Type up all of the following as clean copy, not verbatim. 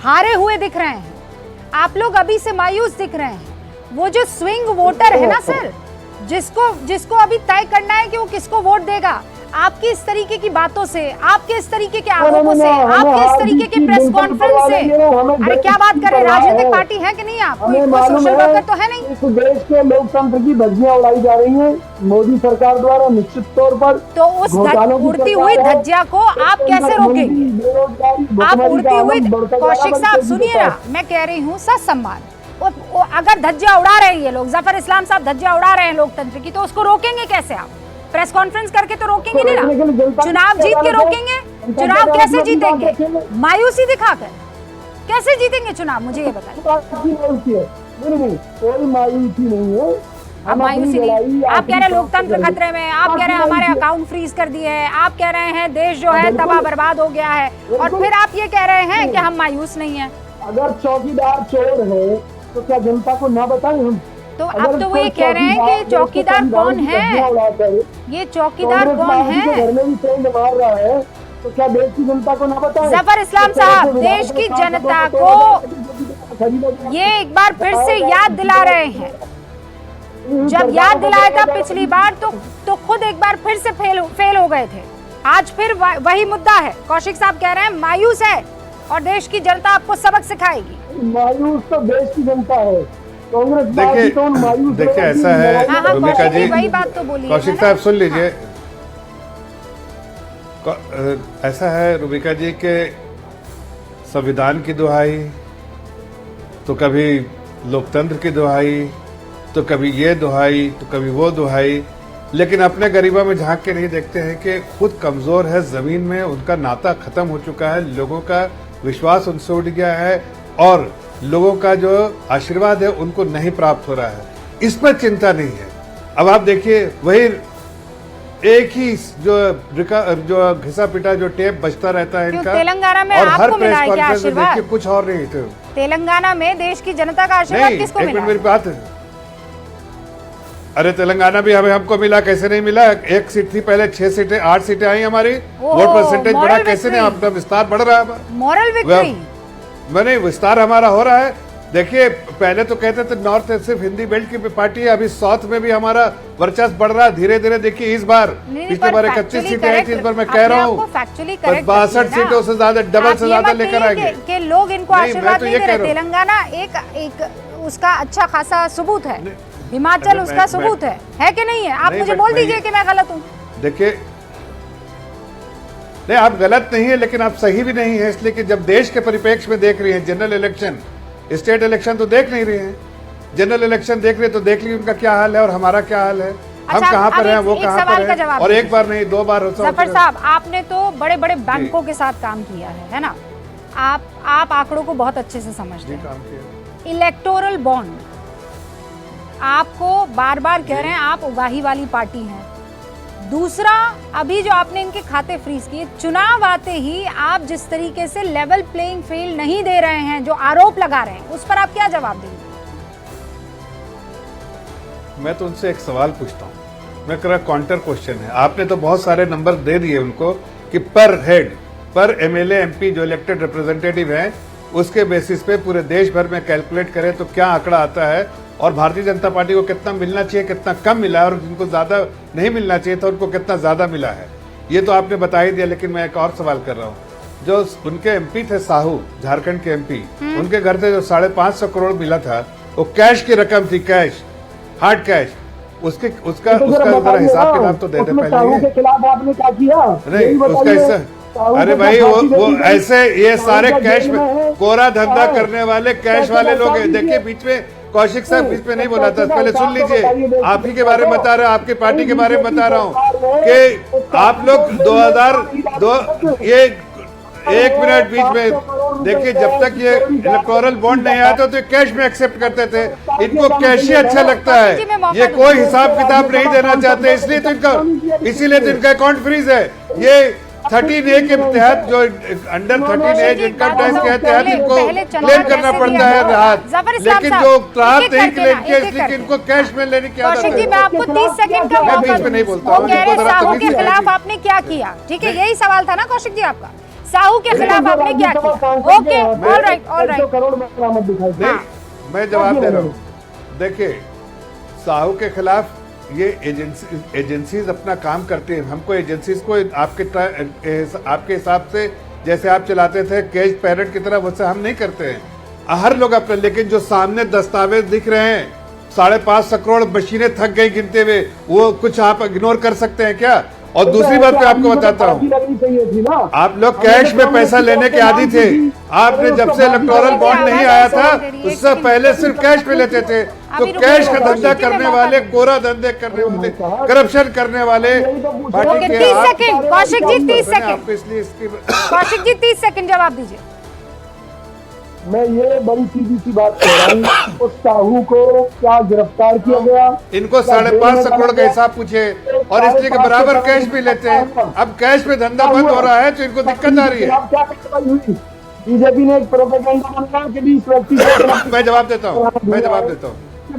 हारे हुए दिख रहे हैं, आप लोग अभी से मायूस दिख रहे हैं। वो जो स्विंग वोटर है ना सर, जिसको अभी तय करना है कि वो किसको वोट देगा, आपकी इस तरीके की बातों से, आपके इस तरीके के आरोपों से, आपके इस तरीके के प्रेस कॉन्फ्रेंस से, अरे क्या बात कर रहे हैं, राजनीतिक पार्टी है कि नहीं आप, कोई सोशल वर्कर तो है नहीं। इस देश के लोकतंत्र की धज्जियां उड़ाई जा रही हैं मोदी सरकार द्वारा निश्चित तौर पर। तो उस उड़ती हुई धज्जियां को आप कैसे रोकेंगे? आप उड़ती हुई, कौशिक साहब सुनिए ना, मैं कह रही हूँ सच सम्मान, अगर धज्जियां उड़ा रहे हैं ये लोग, जफर इस्लाम साहब धज्जियां उड़ा रहे हैं लोकतंत्र की, तो उसको रोकेंगे कैसे आप? प्रेस कॉन्फ्रेंस करके तो रोकेंगे नहीं ना, चुनाव जीत के रोकेंगे। चुनाव कैसे जीतेंगे? मायूसी दिखाकर कैसे जीतेंगे चुनाव, मुझे ये बताइए। कोई मायूसी नहीं है। अब मायूसी नहीं, आप कह रहे हैं लोकतंत्र खतरे में, आप कह रहे हैं हमारे अकाउंट फ्रीज कर दिए हैं, आप कह रहे हैं देश जो है तबाह बर्बाद हो गया है, और फिर आप ये कह रहे हैं कि हम मायूस नहीं है। अगर चौकीदार चोर है तो क्या जनता को ना बताएं हम? तो अब तो वो ये कह रहे हैं कि चौकीदार कौन है, ये चौकीदार कौन है? घर में भी ट्रेंड मार रहा है, तो क्या देश की जनता को ना बताएं? जफर इस्लाम साहब देश की जनता को ये एक बार फिर से याद दिला रहे हैं। जब याद दिलाया था पिछली बार तो खुद एक बार फिर से फेल हो गए थे। आज फिर वही मुद्दा है। कौशिक साहब कह रहे हैं मायूस है और देश की जनता आपको सबक सिखाएगी। मायूस तो देश की जनता है, देखिए ऐसा है रुबिका जी, वही बात तो बोली कौशिक साहब सुन लीजिए। ऐसा है रुबिका जी के संविधान की दुहाई, तो कभी लोकतंत्र की दुहाई, तो कभी ये दुहाई, तो कभी वो दुहाई, लेकिन अपने गरीबा में झांक के नहीं देखते हैं कि खुद कमजोर है, जमीन में उनका नाता खत्म हो चुका है, लोगों का विश्वास उनसे उठ गया है और लोगों का जो आशीर्वाद है उनको नहीं प्राप्त हो रहा है। इस पर चिंता नहीं है। अब आप देखिए वही एक ही जो घिसा पिटा जो टेप बजता रहता है इनका, तेलंगाना में और आपको हर प्रेस मिला कॉन्फ्रेंस में देखिए कुछ और नहीं थे। तेलंगाना में देश की जनता का आशीर्वाद किसको मिला? मेरी बात है, अरे तेलंगाना भी हमको मिला, कैसे नहीं मिला? एक सीट थी पहले, 6 सीटें 8 सीटें आई हमारी, वोट परसेंटेज बढ़ा, कैसे नहीं? अपना विस्तार बढ़ रहा है, मॉरल विक्ट्री, मैंने विस्तार हमारा हो रहा है। देखिए पहले तो कहते थे नॉर्थ सिर्फ हिंदी बेल्ट की पार्टी है, अभी साउथ में भी हमारा वर्चस्व बढ़ रहा है धीरे धीरे। देखिए इस बार पिछली बार 31 सीटें आई थी, इस बार मैं कह रहा हूँ 62 सीटों से ज्यादा, डबल से ज्यादा लेकर आएंगे कि लोग इनको आशीर्वाद नहीं दे रहे। तेलंगाना एक उसका अच्छा खासा सबूत है, हिमाचल उसका सबूत है कि नहीं है? आप मुझे बोल दीजिए कि मैं गलत हूँ। देखिए नहीं, आप गलत नहीं है लेकिन आप सही भी नहीं है, इसलिए कि जब देश के परिप्रेक्ष्य में देख रही हैं, जनरल इलेक्शन, स्टेट इलेक्शन तो देख नहीं रहे हैं, जनरल इलेक्शन देख रहे हैं, तो देख लीजिए उनका क्या हाल है और हमारा क्या हाल है। हम कहाँ पर हैं, वो कहाँ पर हैं, और एक बार नहीं 2 बार होता है। जफर साहब आपने तो बड़े बड़े बैंकों के साथ काम किया है ना? आप आंकड़ों को बहुत अच्छे से समझते हैं। इलेक्टोरल बॉन्ड आपको बार बार कह रहे हैं आप उगाही वाली पार्टी हैं। दूसरा, अभी जो आपने इनके खाते फ्रीज किए, चुनाव आते ही आप जिस तरीके से लेवल प्लेइंग फील्ड नहीं दे रहे हैं, जो आरोप लगा रहे हैं, उस पर आप क्या जवाब देंगे? मैं तो उनसे एक सवाल पूछता हूँ, मैं कह रहा काउंटर क्वेश्चन है। आपने तो बहुत सारे नंबर दे दिए उनको कि पर हेड, पर एमएलए एमपी जो इलेक्टेड रिप्रेजेंटेटिव हैं, उसके बेसिस पे पूरे देश भर में कैलकुलेट करें तो क्या आंकड़ा आता है, और भारतीय जनता पार्टी को कितना मिलना चाहिए, कितना कम मिला है, और जिनको ज्यादा नहीं मिलना चाहिए था उनको कितना ज्यादा मिला है, ये तो आपने बता ही दिया। लेकिन मैं एक और सवाल कर रहा हूँ, जो उनके एमपी थे साहू, झारखंड के एमपी, उनके घर से जो 550 करोड़ मिला था, वो कैश की रकम थी, कैश, हार्ड कैश, उसका हिसाब किताब तो दे दे पहले। के खिलाफ आपने क्या किया? नहीं उसका हिस्सा, अरे भाई वो ऐसे ये सारे कैश में कोरा धंधा करने वाले कैश वाले लोग हैं। देखिए बीच में कौशिक साहब बीच में नहीं बोला था, पहले सुन लीजिए। आप ही के बारे में बता रहा हूँ, आपकी पार्टी के बारे में बता रहा हूँ कि आप लोग 2002 ये 1 मिनट बीच में देखिए, जब तक ये इलेक्टोरल बॉन्ड नहीं आया था तो कैश में एक्सेप्ट करते थे। इनको कैश ही अच्छा लगता है, ये कोई हिसाब किताब नहीं देना चाहते, इसीलिए तो इनका अकाउंट फ्रीज है। ये 13A के तहत, जो अंडर 13A इनकम टैक्स के तहत इनको क्लेम करना पड़ता है राहत, लेकिन जो राहत नहीं क्लेम किया इसलिए इनको कैश में लेने की आदत है। मैं आपको 30 सेकंड का बीच में नहीं बोलता हूँ, के खिलाफ आपने क्या किया? ठीक है, यही सवाल था ना कौशिक जी आपका? साहू के खिलाफ आपने क्या किया? Okay, all right, all right. Crore में बरामद दिखाई दे। नहीं, मैं जवाब दे रहा हूँ। देखिए, साहू के खिलाफ ये एजेंसीज अपना काम करती हैं। हमको एजेंसीज को आपके हिसाब से जैसे आप चलाते थे कैश पैरेट की तरह, वैसे हम नहीं करते हैं। हर लोग अपने, लेकिन जो सामने दस्तावेज दिख रहे हैं 5.5 करोड़ मशीनें थक गई गिनते हुए, वो कुछ आप इग्नोर कर सकते हैं क्या? और दूसरी बात मैं आपको बताता हूँ, आप लोग कैश में पैसा लेने के आदी थे। आपने जब से इलेक्टोरल बॉन्ड नहीं आया था उससे पहले सिर्फ कैश पे लेते थे। तो कैश का धंधा करने वाले, कोरा धंधे करने वाले, करप्शन करने वाले पार्टी के 30 सेकंड कौशिक जी, 30 सेकंड आपको, इसलिए इसकी कौशिक जी 30 सेकंड जवाब दीजिए। मैं ये बड़ी सीधी सी बात कह रहा हूँ, उस साहू को क्या गिरफ्तार किया गया? इनको 5.5 करोड़ का हिसाब पूछे, और इसलिए के बराबर कैश भी लेते हैं। अब कैश पे धंधा बंद हो रहा है तो इनको दिक्कत आ रही है। अब क्या कार्रवाई हुई? बीजेपी ने एक प्रोपेगेंडा बनाया कि 20 व्यक्ति मैं जवाब देता हूँ, मैं जवाब देता हूँ।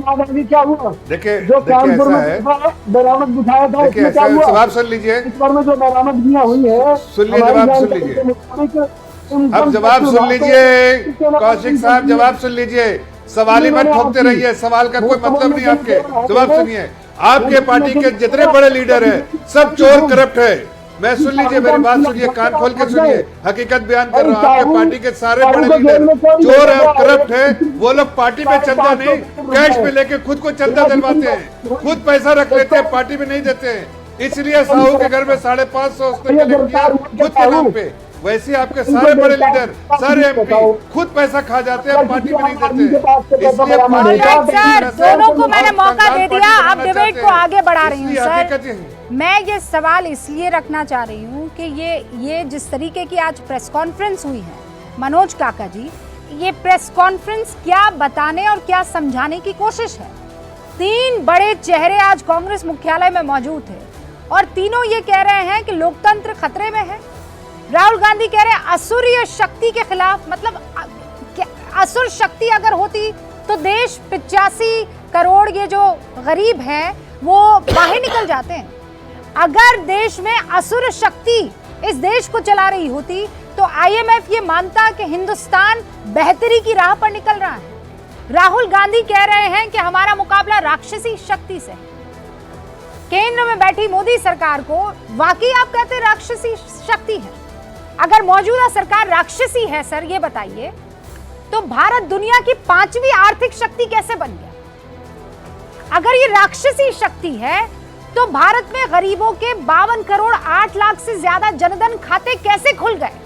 आगे क्या हुआ? देखिए, जो कानपुर ऐसा है, में बरामद दिखाया था, देखिए उसमें क्या ऐसा, हुआ? जवाब सुन लीजिए, इस पर में जो बरामदगियां हुई है, सुन लीजिए, जवाब सुन लीजिए। अब जवाब सुन लीजिए कौशिक साहब, जवाब सुन लीजिए। सवाल ही मत ठोकते रहिए, सवाल का कोई मतलब नहीं आपके। जवाब सुनिए, आपके पार्टी के जितने बड़े लीडर हैं सब चोर करप्ट है। मैं, सुन लीजिए मेरी बात सुनिए, कान खोल के सुनिए, हकीकत बयान कर रहा हूँ। आपके पार्टी के सारे बड़े लीडर चोर है और करप्ट है। वो लोग पार्टी में चंदा नहीं, कैश में लेके खुद को चंदा दिलवाते हैं, खुद पैसा रख लेते हैं, पार्टी में नहीं देते हैं। इसलिए साहू के घर में 550 उसने कलेक्ट किया खुद के नाम पे। वैसे आपके सारे बड़े लीडर, सारे एमपी खुद पैसा खा जाते हैं, पार्टी में नहीं देते। इसलिए सर, दोनों को मैंने मौका दे दिया, अब डिबेट को आगे बढ़ा रही हूँ। सर, मैं ये सवाल इसलिए रखना चाह रही हूँ कि ये जिस तरीके की आज प्रेस कॉन्फ्रेंस हुई है मनोज काका जी, ये प्रेस कॉन्फ्रेंस क्या बताने और क्या समझाने की कोशिश है? 3 बड़े चेहरे आज कांग्रेस मुख्यालय में मौजूद थे और तीनों ये कह रहे हैं कि लोकतंत्र खतरे में है। राहुल गांधी कह रहे हैं असुरीय शक्ति के खिलाफ, मतलब असुर शक्ति अगर होती तो देश 85 करोड़ ये जो गरीब हैं वो बाहर निकल जाते हैं। अगर देश में असुर शक्ति इस देश को चला रही होती तो IMF ये मानता कि हिंदुस्तान बेहतरी की राह पर निकल रहा है। राहुल गांधी कह रहे हैं कि हमारा मुकाबला राक्षसी शक्ति से। केंद्र में बैठी मोदी सरकार को वाकई आप कहते हैं राक्षसी शक्ति है? अगर मौजूदा सरकार राक्षसी है सर, ये बताइए, तो भारत दुनिया की 5वीं आर्थिक शक्ति कैसे बन गया? अगर ये राक्षसी शक्ति है तो भारत में गरीबों के 52 करोड़ 8 लाख से ज्यादा जनधन खाते कैसे खुल गए?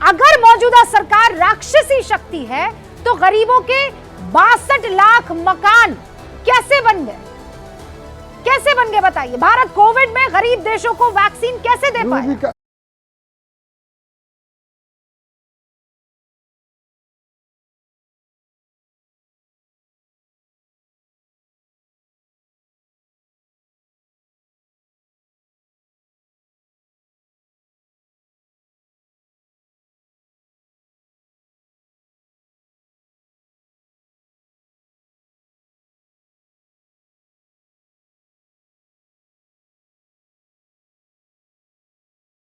अगर मौजूदा सरकार राक्षसी शक्ति है तो गरीबों के 62 लाख मकान कैसे बन गए? कैसे बन गए बताइए? भारत कोविड में गरीब देशों को वैक्सीन कैसे दे पाया?